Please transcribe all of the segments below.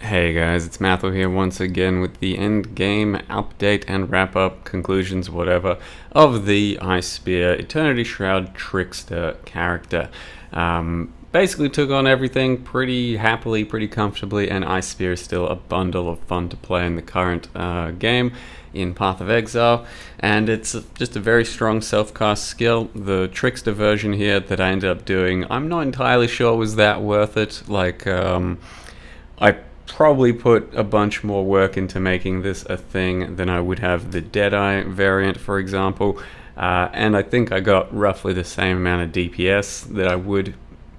Hey guys, it's Matthew here once again with the Endgame update and wrap-up, conclusions, whatever, of the Ice Spear Eternity Shroud Trickster character. Basically took on everything pretty happily, pretty comfortably, and Ice Spear is still a bundle of fun to play in the current game in Path of Exile, and it's just a very strong self-cast skill. The Trickster version here that I ended up doing, I'm not entirely sure was that worth it. I probably put a bunch more work into making this a thing than I would have the Deadeye variant, for example. And I think I got roughly the same amount of DPS that I would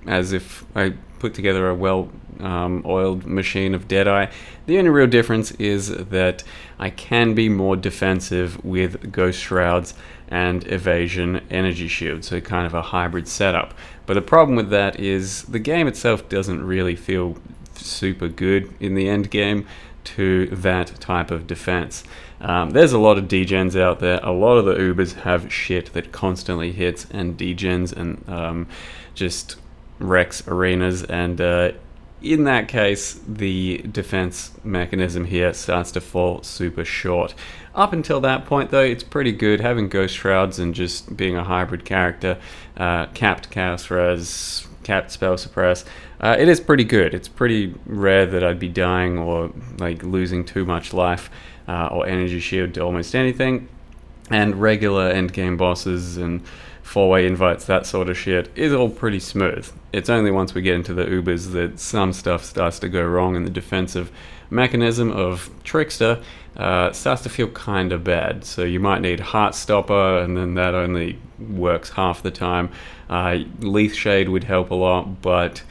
as if I put together a oiled machine of Deadeye. The only real difference is that I can be more defensive with Ghost Shrouds and Evasion Energy Shield, so kind of a hybrid setup. But the problem with that is the game itself doesn't really feel super good in the end game to that type of defense. There's a lot of degens out there. A lot of the Ubers have shit that constantly hits and degens and just wrecks arenas, and in that case the defense mechanism here starts to fall super short. Up until that point though, it's pretty good having Ghost Shrouds and just being a hybrid character, capped Chaos Res, capped Spell Suppress. It is pretty good. It's pretty rare that I'd be dying or like losing too much life or energy shield to almost anything. And regular endgame bosses and four-way invites, that sort of shit, is all pretty smooth. It's only once we get into the Ubers that some stuff starts to go wrong, and the defensive mechanism of Trickster starts to feel kind of bad. So you might need Heartstopper, and then that only works half the time. Leaf Shade would help a lot, but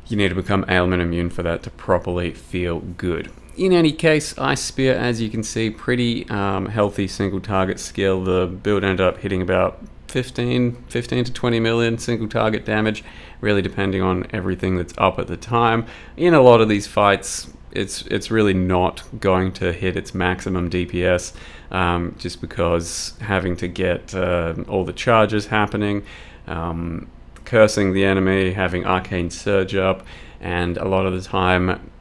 you need to become ailment immune for that to properly feel good. In any case, Ice Spear, as you can see, pretty healthy single target skill. The build ended up hitting about 15 to 20 million single target damage, really depending on everything that's up at the time. In a lot of these fights, it's really not going to hit its maximum DPS, just because having to get all the charges happening, cursing the enemy, having Arcane Surge up, and a lot of the time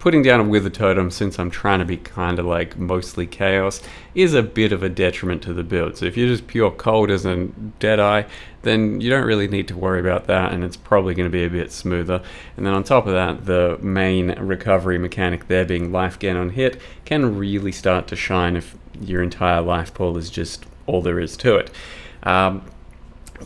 putting down a Wither Totem, since I'm trying to be kind of like mostly Chaos, is a bit of a detriment to the build. So if you're just pure cold as a Deadeye, then you don't really need to worry about that, and it's probably going to be a bit smoother. And then on top of that, the main recovery mechanic there being life gain on hit can really start to shine if your entire life pool is just all there is to it.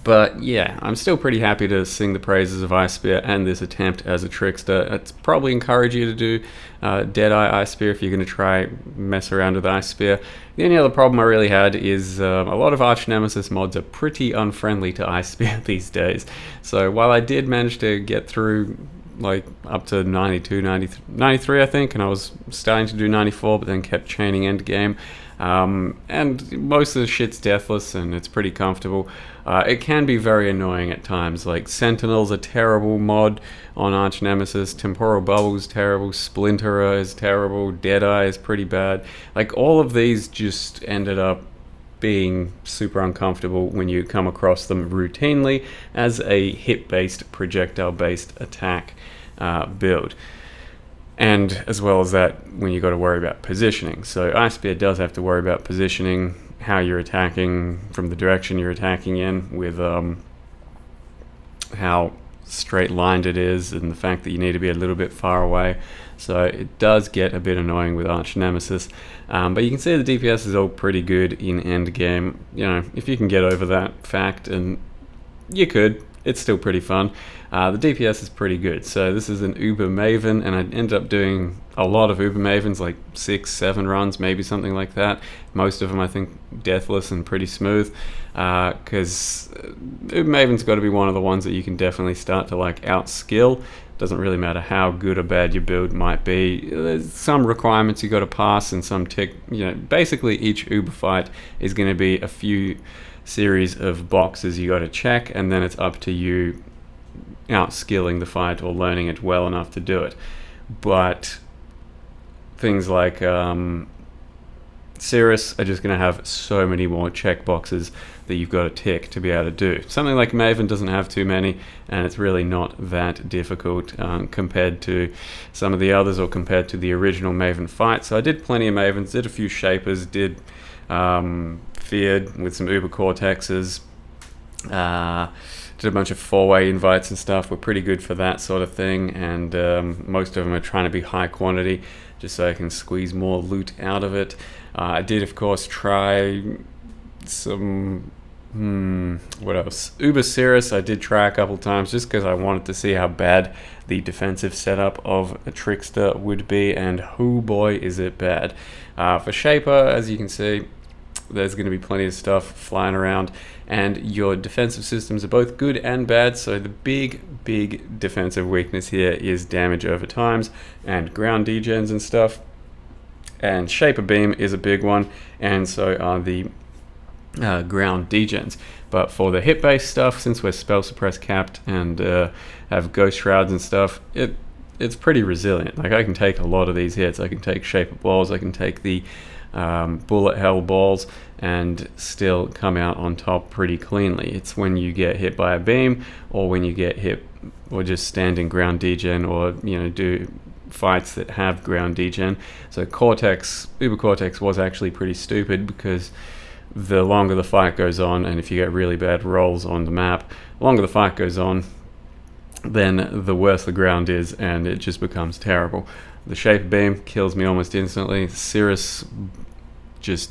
But yeah, I'm still pretty happy to sing the praises of Ice Spear and this attempt as a Trickster. I'd probably encourage you to do Deadeye Ice Spear if you're going to try mess around with Ice Spear. The only other problem I really had is a lot of Arch Nemesis mods are pretty unfriendly to Ice Spear these days. So while I did manage to get through like up to 92, 93 I think, and I was starting to do 94, but then kept chaining endgame. And most of the shit's deathless and it's pretty comfortable. It can be very annoying at times, like Sentinel's a terrible mod on Arch Nemesis, Temporal Bubble's terrible, Splinterer is terrible, Deadeye is pretty bad. Like all of these just ended up being super uncomfortable when you come across them routinely as a hit-based, projectile-based attack build. And as well as that, when you got to worry about positioning. So Ice Spear does have to worry about positioning, how you're attacking from the direction you're attacking in, with how straight lined it is, and the fact that you need to be a little bit far away. So it does get a bit annoying with Arch Nemesis. But you can see the DPS is all pretty good in endgame. You know, if you can get over that fact, and you could, it's still pretty fun. The DPS is pretty good. So this is an Uber Maven, and I ended up doing a lot of Uber Mavens, like 6-7 runs, maybe something like that. Most of them I think deathless and pretty smooth, because Uber Maven's got to be one of the ones that you can definitely start to like outskill. Doesn't really matter how good or bad your build might be. There's some requirements you got to pass, and some basically each Uber fight is going to be a few series of boxes you got to check, and then it's up to you outskilling the fight or learning it well enough to do it. But things like Sirus are just going to have so many more checkboxes that you've got to tick to be able to do. Something like Maven doesn't have too many, and it's really not that difficult compared to some of the others, or compared to the original Maven fight. So I did plenty of Mavens, did a few Shapers, did Feared with some Uber Cortexes, did a bunch of 4-way invites and stuff. We're pretty good for that sort of thing, and most of them are trying to be high quantity just so I can squeeze more loot out of it. I did, of course, try some... what else? Uber Sirus I did try a couple times just because I wanted to see how bad the defensive setup of a Trickster would be, and oh boy is it bad. For Shaper, as you can see, there's going to be plenty of stuff flying around, and your defensive systems are both good and bad. So the big defensive weakness here is damage over times and ground degens and stuff, and Shaper Beam is a big one, and so are the ground degens. But for the hit based stuff, since we're spell suppress capped and have ghost shrouds and stuff, it's pretty resilient. Like, I can take a lot of these hits. I can take Shaper Balls, I can take the bullet hell balls, and still come out on top pretty cleanly. It's when you get hit by a beam, or when you get hit, or just standing ground degen, or do fights that have ground degen. So Uber Cortex was actually pretty stupid, because the longer the fight goes on, and if you get really bad rolls on the map, the longer the fight goes on, then the worse the ground is, and it just becomes terrible. The Shaper Beam kills me almost instantly. Sirus, just,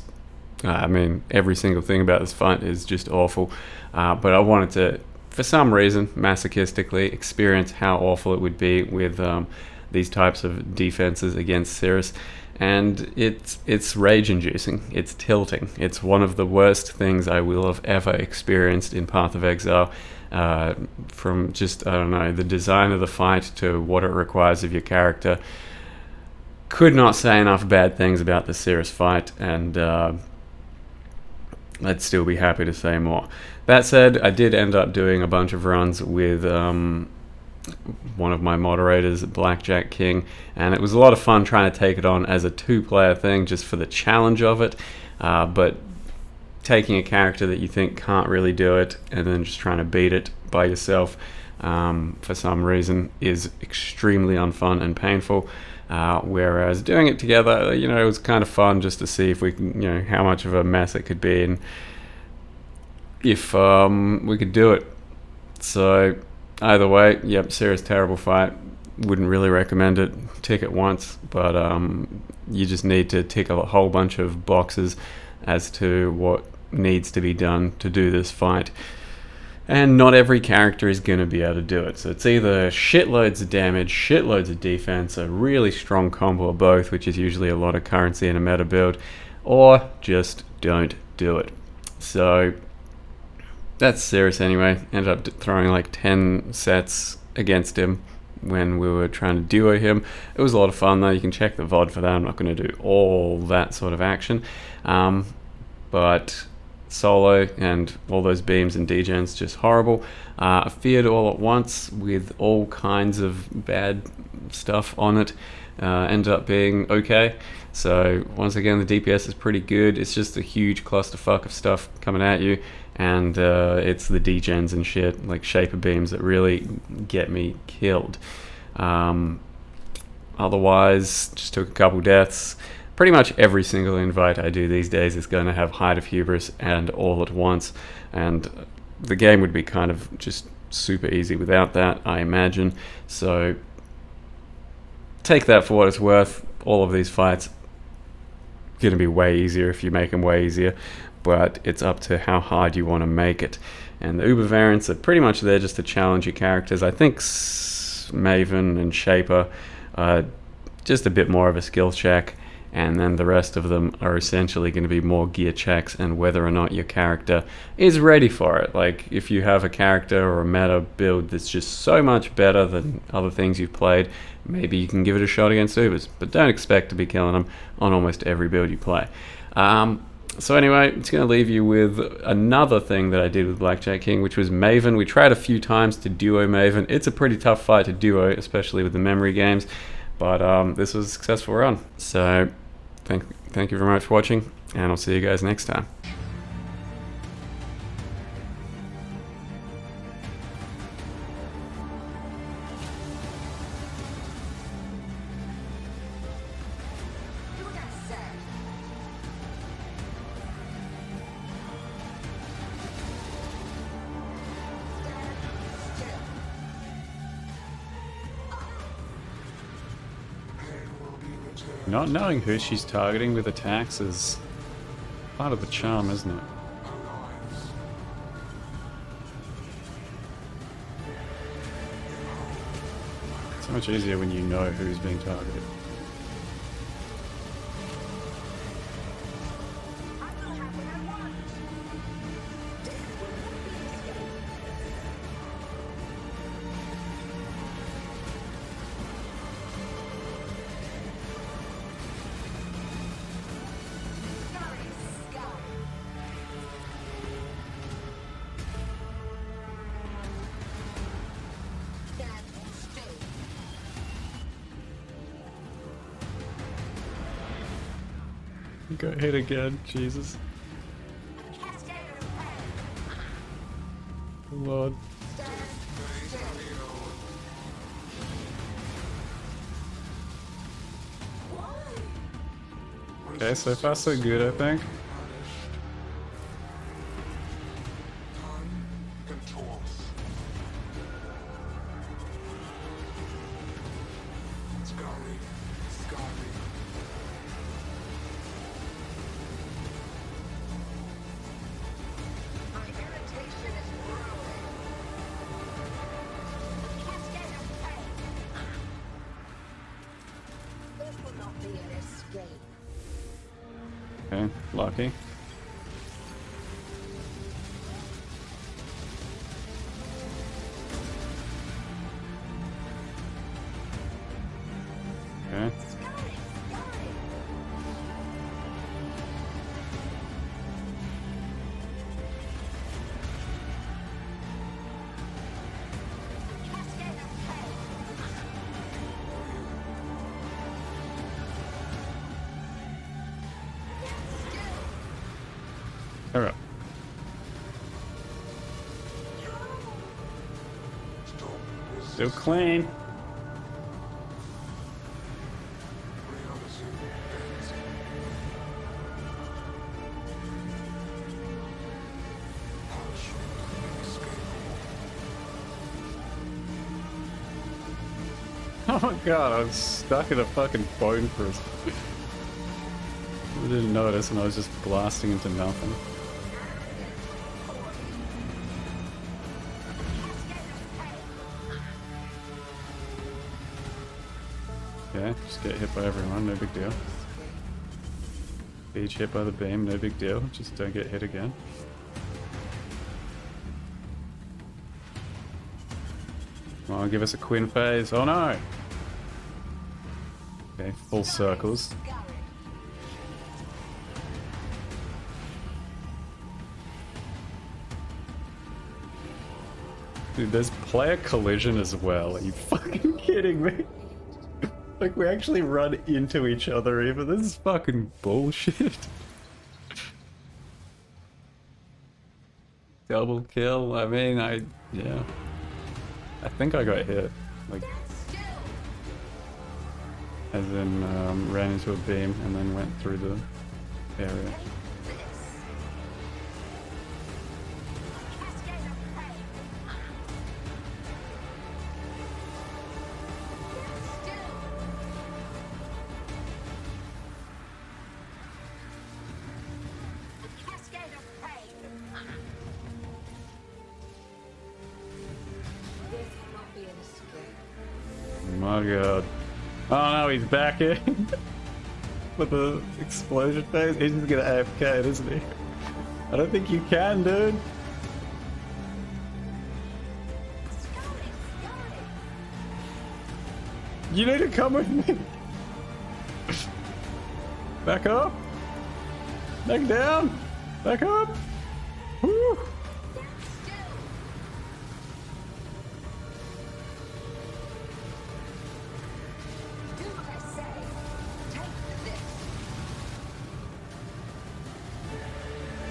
every single thing about this fight is just awful. But I wanted to, for some reason, masochistically experience how awful it would be with these types of defenses against Sirus. And it's rage-inducing. It's tilting. It's one of the worst things I will have ever experienced in Path of Exile. From just, the design of the fight to what it requires of your character. Could not say enough bad things about the Sirus fight, and I'd still be happy to say more. That said, I did end up doing a bunch of runs with one of my moderators, Blackjack King, and it was a lot of fun trying to take it on as a 2-player thing, just for the challenge of it. But taking a character that you think can't really do it, and then just trying to beat it by yourself, for some reason, is extremely unfun and painful. Whereas doing it together, it was kind of fun just to see if we can, how much of a mess it could be, and if we could do it. So either way, yep, Sirus, terrible fight. Wouldn't really recommend it. Tick it once, but you just need to tick a whole bunch of boxes as to what needs to be done to do this fight. And not every character is going to be able to do it. So it's either shitloads of damage, shitloads of defense, a really strong combo of both, which is usually a lot of currency in a meta build, or just don't do it. So that's Sirus anyway. Ended up throwing like 10 sets against him when we were trying to duo him. It was a lot of fun though. You can check the VOD for that. I'm not going to do all that sort of action. But solo and all those beams and degens, just horrible. Feared all at once with all kinds of bad stuff on it. Ended up being okay. So once again, the DPS is pretty good. It's just a huge clusterfuck of stuff coming at you, and it's the degens and shit like Shaper Beams that really get me killed. Otherwise, just took a couple deaths. Pretty much every single invite I do these days is going to have Height of Hubris and all at once, and the game would be kind of just super easy without that, I imagine. So take that for what it's worth. All of these fights going to be way easier if you make them way easier, but it's up to how hard you want to make it. And the Uber variants are pretty much there just to challenge your characters. I think Maven and Shaper are just a bit more of a skill check, and then the rest of them are essentially going to be more gear checks and whether or not your character is ready for it. Like, if you have a character or a meta build that's just so much better than other things you've played, maybe you can give it a shot against Ubers, but don't expect to be killing them on almost every build you play. So anyway, it's going to leave you with another thing that I did with Blackjack King, which was Maven. We tried a few times to duo Maven. It's a pretty tough fight to duo, especially with the memory games. But this was a successful run. So thank you very much for watching. and I'll see you guys next time. Not knowing who she's targeting with attacks is part of the charm, isn't it? So much easier when you know who's being targeted. Got hit again, Jesus. Lord. Okay, so far so good, I think. Okay, lucky. Okay. Alright. Still clean. Oh my god, I was stuck in a fucking bone for a second. I didn't notice and I was just blasting into nothing. Okay, just get hit by everyone, no big deal. Each hit by the beam, no big deal, just don't get hit again. Come on, give us a Quinn phase. Oh no! Okay, full circles. Dude, there's player collision as well. Are you fucking kidding me? Like, we actually run into each other even. This is fucking bullshit. Double kill? I mean, yeah. I think I got hit. Like, as in, ran into a beam and then went through the area. Oh my god. Oh no, he's back in with the explosion phase. He's just gonna AFK, isn't he? I don't think you can, dude. You need to come with me. Back up. Back down. Back up. Woo.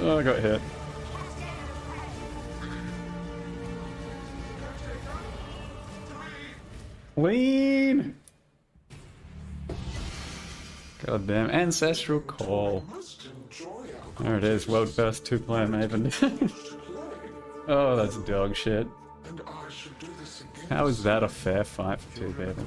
Oh, I got hit. Lean! Goddamn ancestral call. There it is, world first 2-player Maven. Oh, that's dog shit. How is that a fair fight for 2 people?